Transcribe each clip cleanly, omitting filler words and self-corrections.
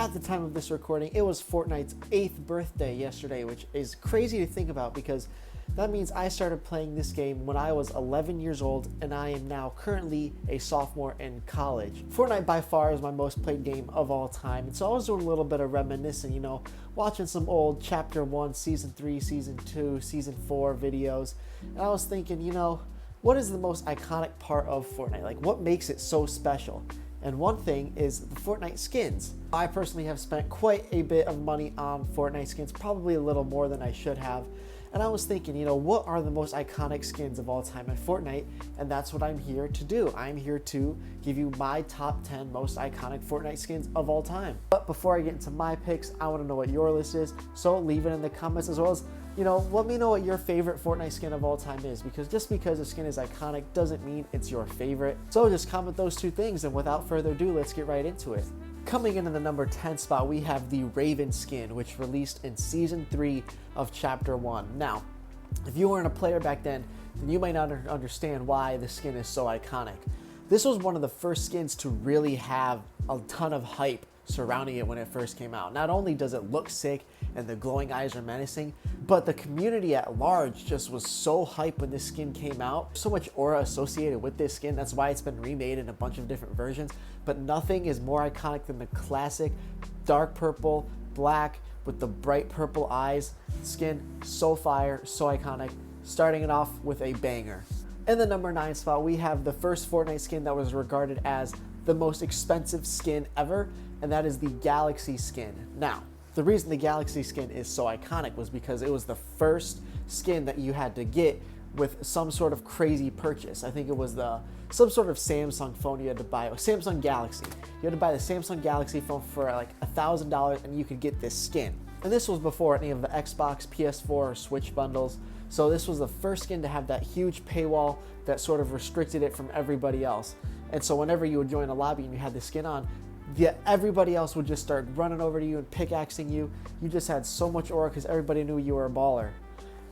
at the time of this recording, it was Fortnite's 8th birthday yesterday, which is crazy to think about because that means I started playing this game when I was 11 years old, and I am now currently a sophomore in college. Fortnite by far is my most played game of all time, and so I was doing a little bit of reminiscing, watching some old Chapter 1, Season 3, Season 2, Season 4 videos, and I was thinking, what is the most iconic part of Fortnite? Like, what makes it so special? And one thing is the Fortnite skins. I personally have spent quite a bit of money on Fortnite skins, probably a little more than I should have. And I was thinking, what are the most iconic skins of all time in Fortnite? And that's what I'm here to do. I'm here to give you my top 10 most iconic Fortnite skins of all time. But before I get into my picks, I want to know what your list is. So leave it in the comments, as well as, let me know what your favorite Fortnite skin of all time is, because just because a skin is iconic doesn't mean it's your favorite. So just comment those two things, and without further ado, let's get right into it. Coming in at the number 10 spot, we have the Raven skin, which released in Season 3 of Chapter 1. Now, if you weren't a player back then you might not understand why the skin is so iconic. This was one of the first skins to really have a ton of hype surrounding it when it first came out. Not only does it look sick and the glowing eyes are menacing, but the community at large just was so hyped when this skin came out. So much aura associated with this skin. That's why it's been remade in a bunch of different versions, but nothing is more iconic than the classic dark purple, black with the bright purple eyes skin. So fire, so iconic, starting it off with a banger. In the number 9 spot, we have the first Fortnite skin that was regarded as the most expensive skin ever, and that is the Galaxy skin. Now, the reason the Galaxy skin is so iconic was because it was the first skin that you had to get with some sort of crazy purchase. I think it was some sort of Samsung phone you had to buy, or Samsung Galaxy. You had to buy the Samsung Galaxy phone for like $1,000 and you could get this skin. And this was before any of the Xbox, PS4, or Switch bundles. So this was the first skin to have that huge paywall that sort of restricted it from everybody else. And so whenever you would join a lobby and you had the skin on, everybody else would just start running over to you and pickaxing you. You just had so much aura because everybody knew you were a baller.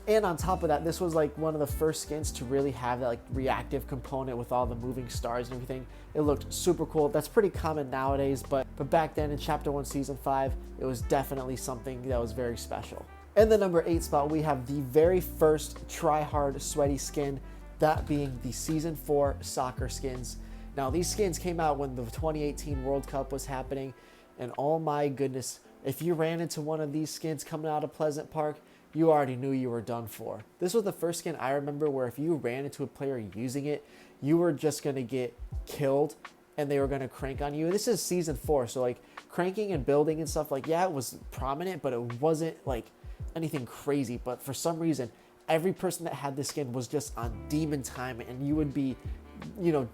And on top of that, this was like one of the first skins to really have that like reactive component with all the moving stars and everything. It looked super cool. That's pretty common nowadays, but back then in Chapter 1 Season 5, it was definitely something that was very special. In the number 8 spot, we have the very first try-hard sweaty skin, that being the Season 4 soccer skins. Now, these skins came out when the 2018 World Cup was happening, and oh my goodness, if you ran into one of these skins coming out of Pleasant Park, you already knew you were done for. This was the first skin I remember where if you ran into a player using it, you were just going to get killed and they were going to crank on you. And this is Season 4, so like cranking and building and stuff, like, yeah, it was prominent, but it wasn't like anything crazy. But for some reason, every person that had this skin was just on demon time, and you would be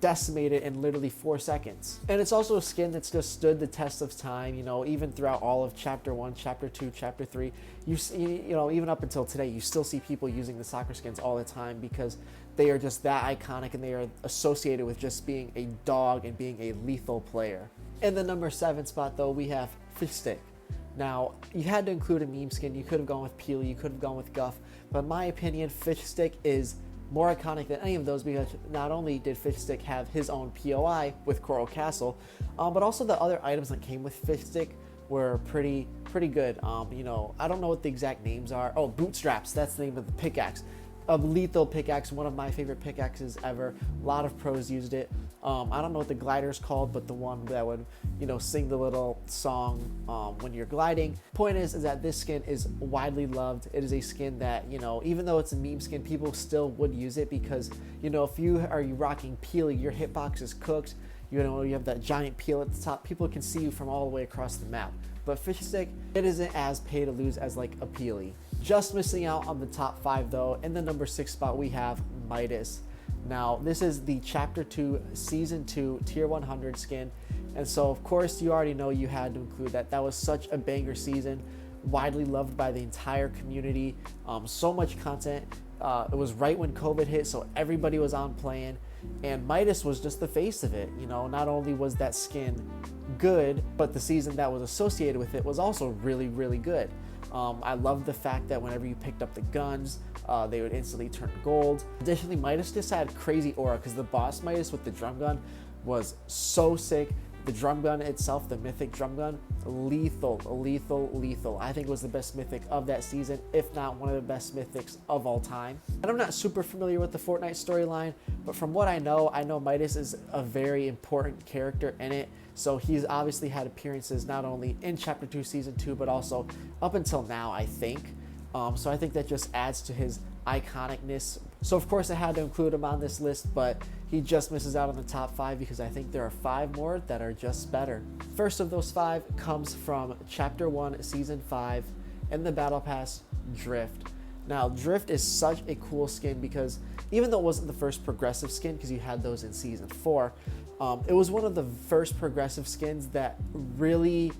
decimated in literally 4 seconds. And it's also a skin that's just stood the test of time, even throughout all of Chapter 1, Chapter 2, Chapter 3. Even up until today, you still see people using the soccer skins all the time because they are just that iconic and they are associated with just being a dog and being a lethal player. In the number 7 spot, though, we have Fish Stick. Now, you had to include a meme skin. You could have gone with Peely, you could have gone with Guff, but in my opinion, Fish Stick is more iconic than any of those because not only did Fish Stick have his own POI with Coral Castle, but also the other items that came with Fish Stick were pretty good. I don't know what the exact names are. Oh, Bootstraps, that's the name of the pickaxe. A lethal pickaxe, one of my favorite pickaxes ever. A lot of pros used it. I don't know what the glider is called, but the one that would, sing the little song when you're gliding. Point is that this skin is widely loved. It is a skin that, even though it's a meme skin, people still would use it because, if you are rocking Peely, your hitbox is cooked. You have that giant peel at the top. People can see you from all the way across the map. But Fish Stick, it isn't as pay to lose as like a Peely. Just missing out on the top 5 though. In the number 6 spot, we have Midas. Now, this is the Chapter 2, Season 2, Tier 100 skin. And so, of course, you already know you had to include that. That was such a banger season, widely loved by the entire community. So much content. It was right when COVID hit, so everybody was on playing. And Midas was just the face of it. Not only was that skin good, but the season that was associated with it was also really, really good. I love the fact that whenever you picked up the guns, they would instantly turn gold. Additionally, Midas just had crazy aura because the boss Midas with the drum gun was so sick. The drum gun itself, the mythic drum gun, lethal, lethal, lethal. I think it was the best mythic of that season, if not one of the best mythics of all time. And I'm not super familiar with the Fortnite storyline, but from what I know Midas is a very important character in it. So he's obviously had appearances not only in Chapter 2, Season 2, but also up until now, I think. So I think that just adds to his iconicness. So of course I had to include him on this list, but he just misses out on the top 5 because I think there are 5 more that are just better. First of those 5 comes from Chapter 1, Season 5, in the Battle Pass, Drift. Now, Drift is such a cool skin because even though it wasn't the first progressive skin, because you had those in Season 4, it was one of the first progressive skins that really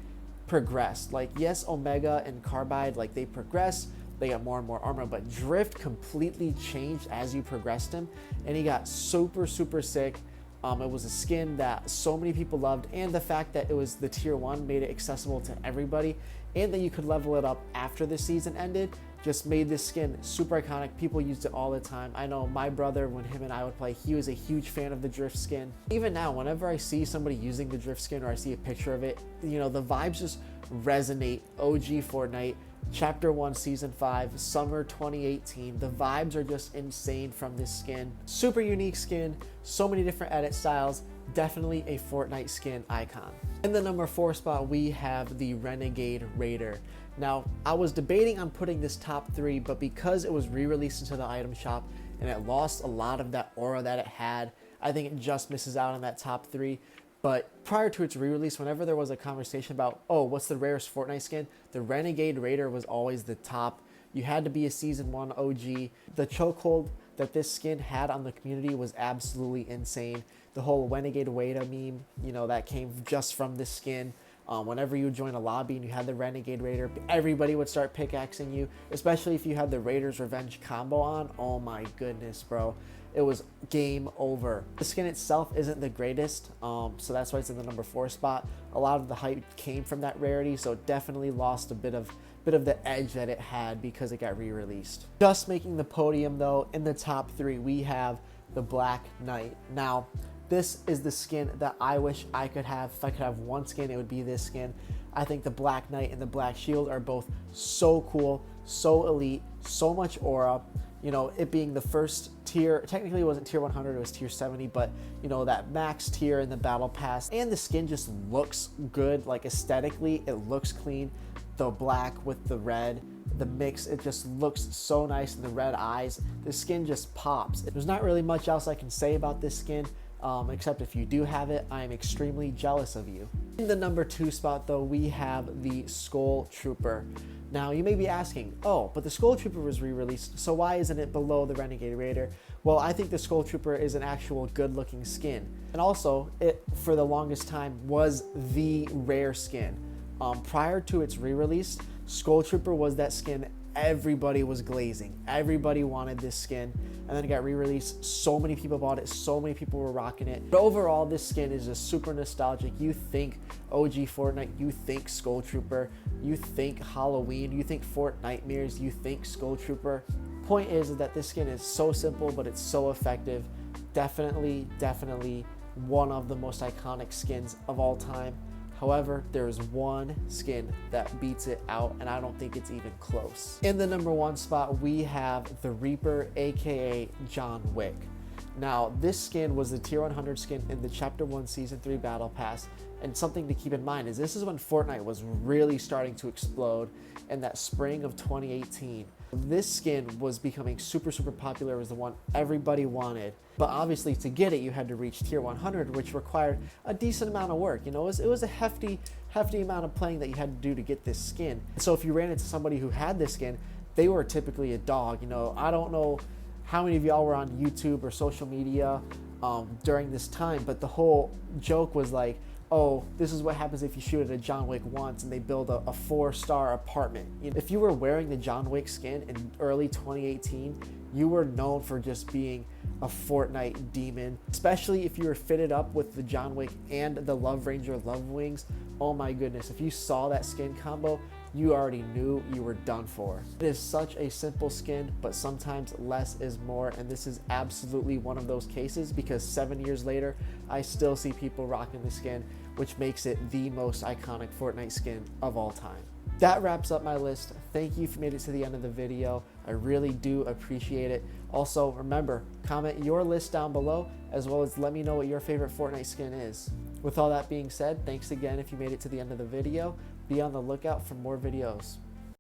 progressed. Like, yes, Omega and Carbide, like, they progressed, they got more and more armor, but Drift completely changed as you progressed him, and he got super, super sick. It was a skin that so many people loved, and the fact that it was the tier 1 made it accessible to everybody, and that you could level it up after the season ended just made this skin super iconic. People used it all the time. I know my brother, when him and I would play, he was a huge fan of the Drift skin. Even now, whenever I see somebody using the Drift skin or I see a picture of it, you know, the vibes just resonate. OG Fortnite, Chapter 1, Season 5, Summer 2018. The vibes are just insane from this skin. Super unique skin, so many different edit styles. Definitely a Fortnite skin icon. In the number 4 spot, we have the Renegade Raider. Now, I was debating on putting this top 3, but because it was re-released into the item shop and it lost a lot of that aura that it had, I think it just misses out on that top 3. But prior to its re-release, whenever there was a conversation about, oh, what's the rarest Fortnite skin, the Renegade Raider was always the top. You had to be a Season 1 OG. The chokehold that this skin had on the community was absolutely insane. The whole Renegade Raider meme, you know, that came just from this skin. Whenever you join a lobby and you had the Renegade Raider, everybody would start pickaxing you, especially if you had the Raider's Revenge combo on. Oh my goodness, bro. It was game over. The skin itself isn't the greatest, so that's why it's in the number 4 spot. A lot of the hype came from that rarity, so it definitely lost a bit of the edge that it had because it got re-released. Just making the podium though, in the top 3, we have the Black Knight. Now, this is the skin that I wish I could have. If I could have one skin, it would be this skin. I think the Black Knight and the Black Shield are both so cool, so elite, so much aura. You know, it being the first tier, technically it wasn't tier 100, it was tier 70, but you know, that max tier in the battle pass, and the skin just looks good. Like, aesthetically, it looks clean. The black with the red, the mix, it just looks so nice, and the red eyes, the skin just pops. There's not really much else I can say about this skin, except if you do have it, I am extremely jealous of you. In the number 2 spot though, we have the Skull Trooper. Now, you may be asking, oh, but the Skull Trooper was re-released, so why isn't it below the Renegade Raider? Well, I think the Skull Trooper is an actual good-looking skin. And also, it, for the longest time, was the rare skin. Prior to its re-release, Skull Trooper was that skin everybody was glazing. Everybody wanted this skin, and then it got re-released. So many people bought it, so many people were rocking it. But overall, this skin is just super nostalgic. You think OG Fortnite, you think Skull Trooper, you think Halloween, you think Fortnitemares, you think Skull Trooper. Point is that this skin is so simple, but it's so effective. Definitely one of the most iconic skins of all time. However, there is one skin that beats it out, and I don't think it's even close. In the number 1 spot, we have the Reaper, aka John Wick. Now, this skin was the tier 100 skin in the Chapter 1 Season 3 Battle Pass, and something to keep in mind is this is when Fortnite was really starting to explode in that spring of 2018. This skin was becoming super popular. It was the one everybody wanted. But obviously, to get it, you had to reach tier 100, which required a decent amount of work. You know, it was a hefty amount of playing that you had to do to get this skin. So if you ran into somebody who had this skin, they were typically a dog. You know, I don't know how many of y'all were on YouTube or social media during this time, but the whole joke was like, oh, this is what happens if you shoot at a John Wick once and they build a 4-star apartment. You know, if you were wearing the John Wick skin in early 2018, you were known for just being a Fortnite demon, especially if you were fitted up with the John Wick and the Love Ranger Love Wings. Oh my goodness, if you saw that skin combo, you already knew you were done for. It is such a simple skin, but sometimes less is more, and this is absolutely one of those cases because 7 years later, I still see people rocking the skin which makes it the most iconic Fortnite skin of all time. That wraps up my list. Thank you if you made it to the end of the video. I really do appreciate it. Also, remember, comment your list down below, as well as let me know what your favorite Fortnite skin is. With all that being said, thanks again if you made it to the end of the video. Be on the lookout for more videos.